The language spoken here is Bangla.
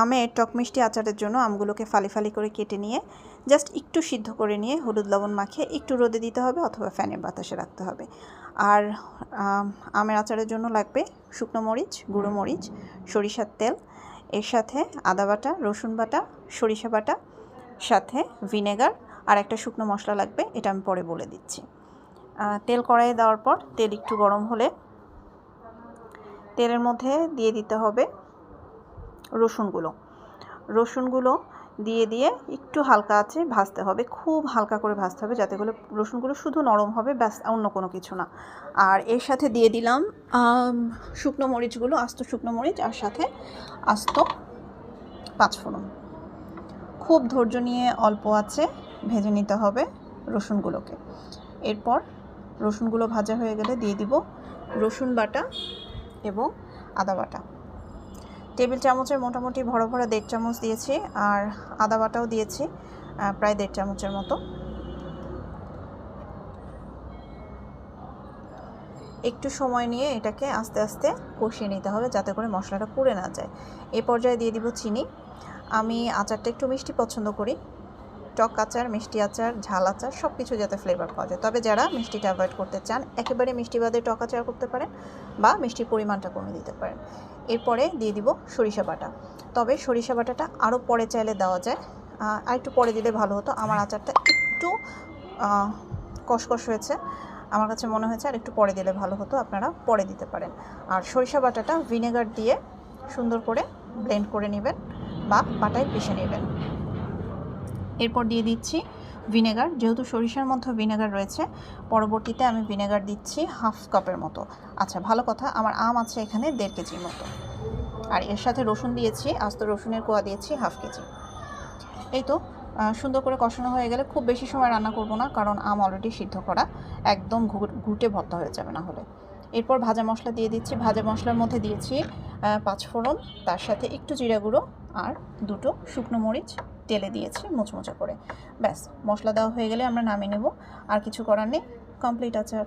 আমের টক মিষ্টি আচারের জন্য আমগুলোকে ফালি ফালি করে কেটে নিয়ে জাস্ট একটু সিদ্ধ করে নিয়ে হলুদ লবণ মাখিয়ে একটু রোদে দিতে হবে অথবা ফ্যানের বাতাসে রাখতে হবে। আর আমের আচারের জন্য লাগবে শুকনো মরিচ, গুঁড়ো মরিচ, সরিষার তেল, এর সাথে আদা বাটা, রসুন বাটা, সরিষা বাটা, সাথে ভিনেগার আর একটা শুকনো মশলা লাগবে, এটা আমি পরে বলে দিচ্ছি। তেল কড়াইয়ে দেওয়ার পর তেল একটু গরম হলে তেলের মধ্যে দিয়ে দিতে হবে রসুনগুলো দিয়ে একটু হালকা আছে ভাজতে হবে, খুব হালকা করে ভাজতে হবে যাতে করে রসুনগুলো শুধু নরম হবে, ব্যাস, অন্য কোনো কিছু না। আর এর সাথে দিয়ে দিলাম শুকনো মরিচগুলো, আস্ত শুকনো মরিচ, আর সাথে আস্ত পাঁচফোড়ন। খুব ধৈর্য নিয়ে অল্প আছে ভেজে নিতে হবে রসুনগুলোকে। এরপর রসুনগুলো ভাজা হয়ে গেলে দিয়ে দিব রসুন বাটা এবং আদা বাটা। টেবিল চামচের মোটামুটি ভরা 1.5 চামচ দিয়েছি, আর আদা বাটাও দিয়েছি প্রায় 1.5 চামচের মতো। একটু সময় নিয়ে এটাকে আস্তে আস্তে কষিয়ে নিতে হবে যাতে করে মশলাটা পুড়ে না যায়। এই পর্যায়ে দিয়ে দিব চিনি। আমি আচারটা একটু মিষ্টি পছন্দ করি, টক আচার, মিষ্টি আচার, ঝাল আচার সব কিছু যাতে ফ্লেভার পাওয়া যায়। তবে যারা মিষ্টিটা অ্যাভয়েড করতে চান একেবারে মিষ্টি বাদে টক আচার করতে পারেন বা মিষ্টির পরিমাণটা কমে দিতে পারেন। এরপরে দিয়ে দিব সরিষা বাটা। তবে সরিষা বাটাটা আরও পরে চাইলে দেওয়া যায়, আর একটু পরে দিলে ভালো হতো। আমার আচারটা একটু কষকষ হয়েছে, আমার কাছে মনে হয়েছে আর একটু পরে দিলে ভালো হতো, আপনারা পরে দিতে পারেন। আর সরিষা বাটাটা ভিনেগার দিয়ে সুন্দর করে ব্লেন্ড করে নেবেন বা পাটায় পিষে নেবেন। এরপর দিয়ে দিচ্ছি ভিনেগার, যেহেতু সরিষার মধ্যে ভিনেগার রয়েছে পরবর্তীতে আমি ভিনেগার দিচ্ছি 1/2 কাপের মতো। আচ্ছা, ভালো কথা, আমার আম আছে এখানে 1.5 কেজির মতো, আর এর সাথে রসুন দিয়েছি, আস্ত রসুনের কোয়া দিয়েছি 1/2 কেজি। এই তো সুন্দর করে কষানো হয়ে গেলে, খুব বেশি সময় রান্না করব না কারণ আম অলরেডি সিদ্ধ করা, একদম ঘুটে ভর্তা হয়ে যাবে না হলে। এরপর ভাজা মশলা দিয়ে দিচ্ছি। ভাজা মশলার মধ্যে দিয়েছি 5 ফোড়ন, তার সাথে একটু জিরা গুঁড়ো আর 2টো শুকনো মরিচ তেলে দিয়েছি মোচমোচা করে। ব্যাস, মশলা দেওয়া হয়ে গেলে আমরা নামিয়ে নেব, আর কিছু করার নেই, কমপ্লিট আচার।